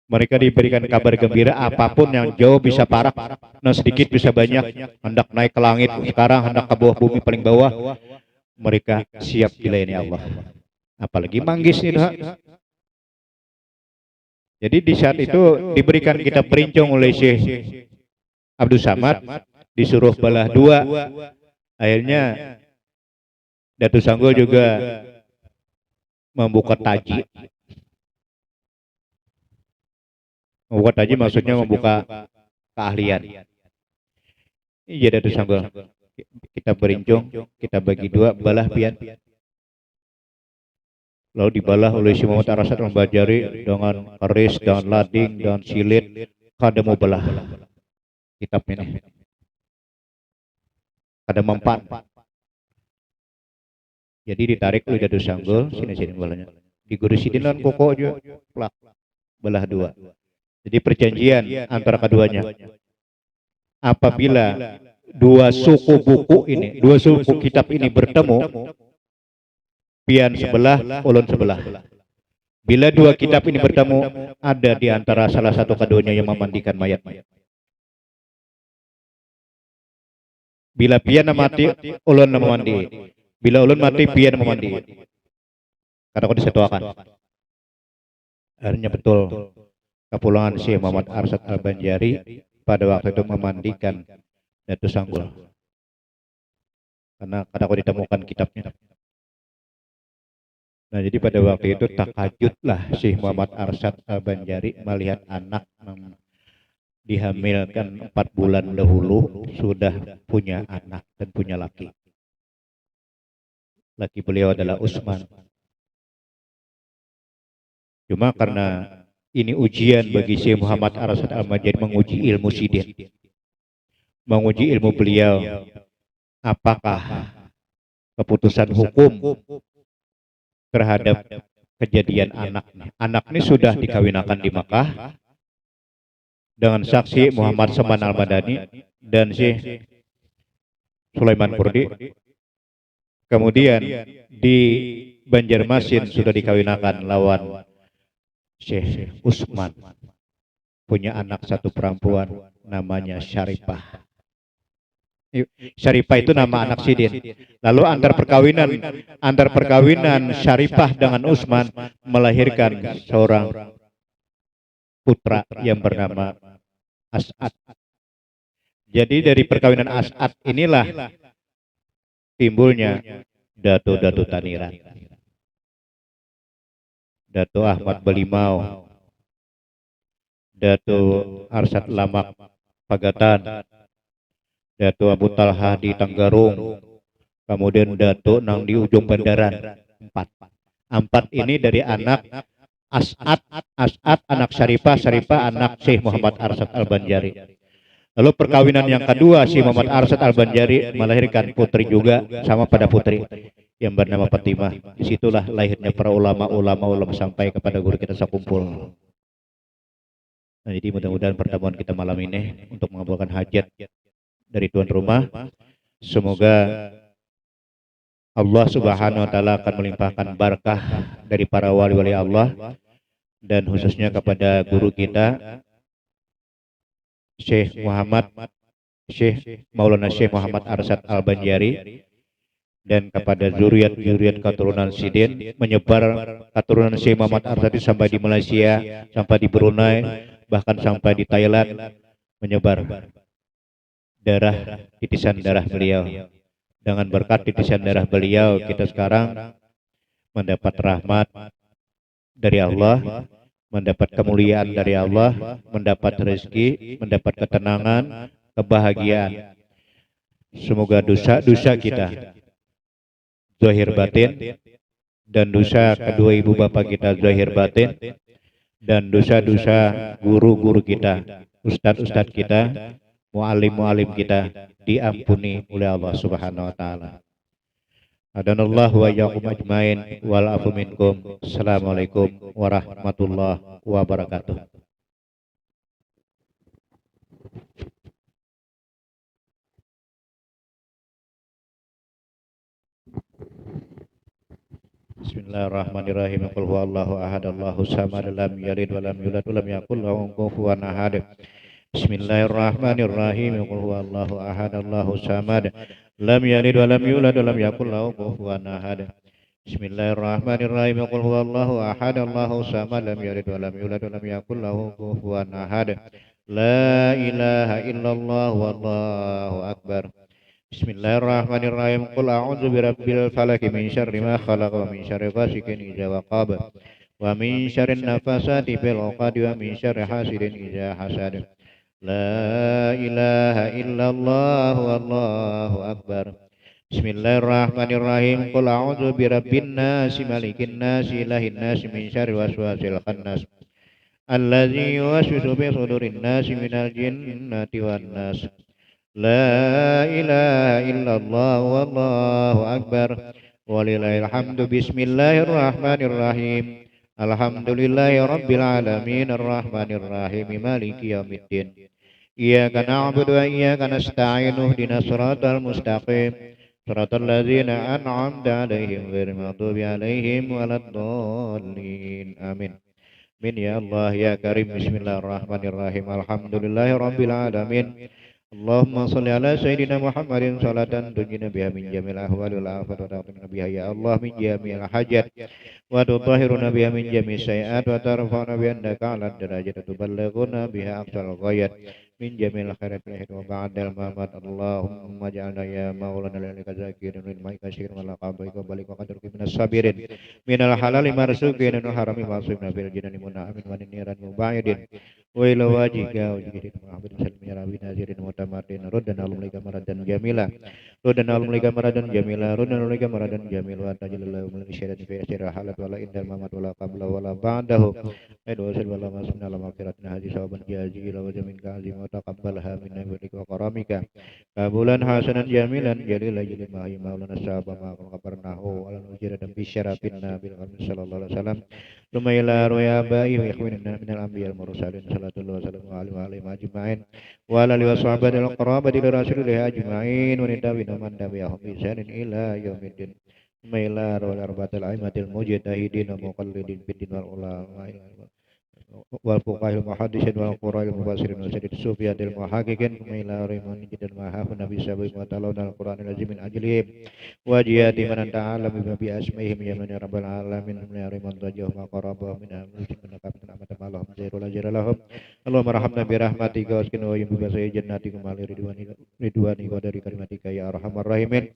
Mereka diberikan kabar gembira apapun yang jauh bisa parah, nah sedikit bisa banyak, hendak naik ke langit sekarang, hendak ke bawah bumi paling bawah, mereka siap dilayani Allah. Apalagi manggis itu. Jadi di saat itu diberikan kitab perincong oleh Syekh Abdul Samad, disuruh belah 2. Akhirnya Datu Sanggul juga membuka taji. Membuka taji maksudnya membuka keahlian. Iya Datu Sanggul. Kita berincong, kita bagi 2, balah pian. Lalu dibalah oleh Syekh Muhammad Arsyad Al-Banjari dengan keris, dengan lading, dengan silit. Kada mau belah kitab ini. Kada mempan. Jadi ditarik oleh Datu Sanggul, sini balanya. Digurisidin lan koko aja, plak. Belah 2. Jadi perjanjian antara keduanya. Apabila 2 suku buku ini, 2 suku kitab ini bertemu, pian sebelah, ulun sebelah. Bila 2 kitab ini bertemu, ada di antara salah satu keduanya yang memandikan mayat. Bila pian mati, ulun memandi. Bila ulun mati, pian memandi. Karena kau disetuakan. Akhirnya betul. Kepulangan Syekh Muhammad Arsyad Al-Banjari pada waktu itu memandikan Datu Sanggul. Karena kau ditemukan kitabnya. Nah jadi pada waktu itu takajudlah Syekh Muhammad Arsyad Al-Banjari melihat anak dihamilkan 4 bulan dahulu sudah punya anak dan punya laki. Laki beliau adalah Utsman. Cuma karena ini ujian bagi Syekh Muhammad Arsyad Al-Banjari, menguji ilmu sidin, menguji ilmu beliau. Apakah keputusan hukum terhadap kejadian anak ini sudah dikawinakan di Makkah dengan saksi Muhammad Saman Al-Madani dan Syekh Sulaiman Kurdi. Kemudian di Banjarmasin sudah dikawinakan lawan Syekh Utsman. punya anak satu perempuan namanya Syarifah. Syarifah itu nama anak Sidin. Lalu antar perkawinan Syarifah dengan Utsman melahirkan seorang putra yang bernama As'ad. Jadi dari perkawinan As'ad inilah timbulnya Dato Taniran, Dato Ahmad Belimau, Dato Arsad Lamak Pagatan, Dato Abu Talha di Tanggarung, kemudian Dato Nang di ujung Bandaran. Empat ini dari anak As'ad, anak Syarifah, anak Syekh Muhammad Arsad Al-Banjari. Lalu perkawinan yang kedua, Syekh Muhammad Arsad Al-Banjari melahirkan putri juga sama pada putri yang bernama Fatimah. Disitulah lahirnya para ulama sampai kepada guru kita sakumpul. Nah, jadi mudah-mudahan pertemuan kita malam ini untuk mengabulkan hajat dari tuan rumah. Semoga Allah Subhanahu wa taala akan melimpahkan barakah dari para wali-wali Allah dan khususnya kepada guru kita Syekh Maulana Syekh Muhammad Arsad Al-Banjari dan kepada zuriat keturunan Sidin, menyebar keturunan Syekh Muhammad Arsad sampai di Malaysia, sampai di Brunei, bahkan sampai di Thailand, menyebar titisan darah beliau. Dengan berkat titisan darah beliau, kita sekarang mendapat rahmat dari Allah, mendapat kemuliaan dari Allah, mendapat rezeki, mendapat ketenangan, kebahagiaan. Semoga dosa-dosa kita zahir batin dan dosa kedua ibu bapak kita zahir batin dan dosa-dosa guru-guru kita, ustadz-ustadz kita, muallim-muallim kita diampuni oleh Allah Subhanahu wa taala. Adanallahu wa iyyakum ajmain wal afu minkum. Assalamualaikum warahmatullahi wabarakatuh. Bismillahirrahmanirrahim. Qul huwallahu ahad, Allahu samad, lam yalid wa lam yulad wa lam yakul lahu kufuwan ahad. Bismillahirrahmanirrahim. Qul huwallahu ahad, Allahu samad, lam yalid wa lam yulad wa lam yakul lahu kufuwan ahad. Bismillahirrahmanirrahim. Qul huwallahu ahad, Allahu samad, lam yalid wa lam yulad wa lam yakul lahu kufuwan ahad. La ilaha illallah wallahu akbar. Bismillahirrahmanirrahim. Qul a'udzu birabbil falaq min syarri ma khalaq wa min syarri ghasiqin idza waqab wa min syarri nafasati fil 'uqad wa min syarri hasidin idza hasad. La ilaha illallah wallahu akbar. Bismillahirrahmanirrahim. Qul a'udzu birabbin nas malikin nas ilahin nas min syarri waswasil khannas allazi yuwaswisu fi sudurin nas minal jinnati wan nas. La ilaha illallah wallahu akbar. Walillahil hamdu. Bismillahirrahmanirrahim. Alhamdulillahi rabbil alamin arrahmanir rahim maliki yaumiddin. Iyyaka na'budu wa iyyaka nasta'in ihdinas siratal mustaqim siratal ladzina an'amta 'alaihim ghairil maghdubi 'alaihim waladdallin. Amin. Min ya Allah ya Karim. Bismillahirrahmanirrahim. Alhamdulillahi rabbil alamin. Allahumma salli ala sayyidina Muhammadin salatan tunjina biha min jamil ahwal wal afat wa taqina biha ya Allah min jamil hajat wa tutahhiruna biha min jamil sayiat wa tarfa'una biha indaka ala darajat tuballighuna biha aqsal ghayat min jamil khairat lahir wa ba'dal mamat. Allahumma ja'alna ya maulana lilika zakirin lil maika syirin wa laqabaika balik wa qadruki minas sabirin minal halali marsukin wa harami masibna bil jinani muna'amin wa niran muba'idin wa ila wajika wajidin Muhammadin sallallahu alaihi nazirin mutamatin ruddan alumlika maradan jamila ruddan alumlika maradan jamila ruddan alumlika maradan jamila wa tajallallahu min syaitan fi asyirah halat wala indal mamat wala qabla wala ba'dahu aidu wasil wala masna la maghfiratin haji sawaban jazila wa jamin ka'azim wa taqabbalha minna wa karamika kabulan hasanan jamilan jalila jalil mahi maulana sahaba ma'akul qabarnahu ala nujira dan bisyarafin nabil sallallahu alaihi wasallam lumayla ruya ba'i wa ikhwanina minal anbiya'il mursalin sallallahu alaihi wa ajma'in wa ala alihi wa sahbihi al-qarabati li rasulillah ajma'in wa nidawina man tabi'ahum bi ihsanin ila yaumiddin. Lumayla ruya arba'atil a'immatil mujtahidin wa muqallidin fid din wal ulama wal fuqahil muhaddisin wal qura'il mufassirin wa sadid sufiyatil muhaqqiqin ila riman jidal mahafun nabi sabi wa ta'ala al qur'anil azim min ajlihim wa jiyati man ta'ala bi asmihim ya man rabbal alamin ya riman tajah ma qaraba min amrikin min qabtan amata malahum zairul ajralahum Allahumma rahamna bi rahmatika waskin wa yum bi basai jannatika mal ridwani wa dari kalimatika ya arhamar rahimin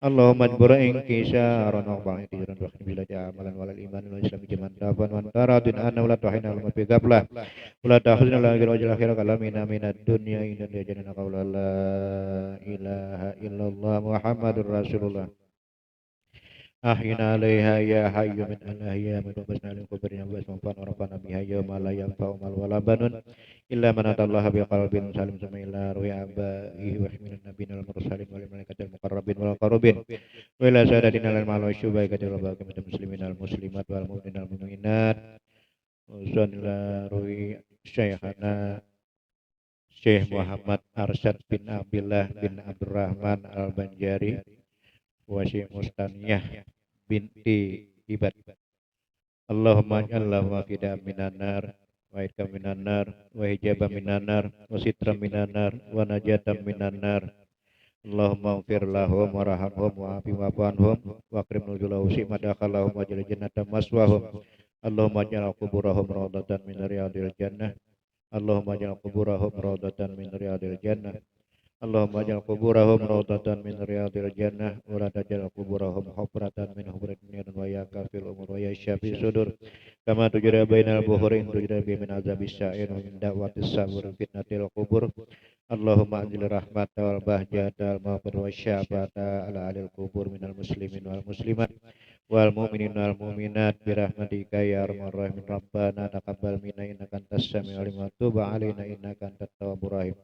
Allahumma jbura inkisha arana ba'in tiran wa bila amalan walal iman wal islam jaman daban wa taradin anna la tahina al mabigablah wala tahzina la ghayra wajhil akhir kalamina minad dunya inna jannana qawla la ilaha illallah muhammadur rasulullah Ahyina alaiha ya hayyu min alahya min wabasna lil kubrina wa asmafan rabbana biha yawma la yanfa'u mal wala banun illa man atallaha bi qalbin salim sama ila ruhi abaihi wa himinan nabiyina al mursalin wal malaikatil muqarrabin wal qarubin wa ila sadatina al mal wa syubaikatil rabbakum muslimin al muslimat wal mu'minin al mu'minat wa sallallahu ruhi syekhana Syekh Muhammad Arsyad bin Abdullah bin Abdurrahman Al-Banjari wa Syekh Mustaniyah binti Ibad Allahumma ja'allahu mafida minan nar wa idka minan nar wa hijaba minan nar wa sitra minan nar wa najatan minan nar Allahumma ufir lahum wa rahamhum wa afi wa anhum wa akrim nuzulahu simadakhalahum wa jala jannatan maswahum Allahumma ja'al kuburahum rawdatan min riyadil jannah Allahumma ja'al kuburahum rawdatan min riyadil jannah Allahumma ja'al kuburahum rawdatan min riyadil jannah wa la taj'al kuburahum hufratan min hufratil nar wa ya kafil umur wa ya syafi sudur kama tujra bainal buhuri tujra bi min azabis sa'ir wa min da'watis sabur fitnatil kubur Allahumma anzil rahmata wal bahjata wal maghfirata wasyafata ala alil kubur minal muslimin wal muslimat wal mu'minin wal mu'minat bi rahmatika ya arhamar rahimin rabbana taqabbal minna innaka antas samiul alim wa tub alaina innaka antat tawwabur rahim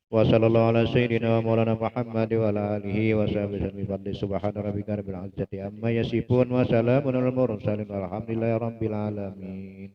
wa sallallahu ala sayyidina wa maulana Muhammad wa ala alihi wa sahbihi bi fadli subhana rabbika rabbil izzati amma yasifun wa salamun alal mursalin walhamdulillahi rabbil alamin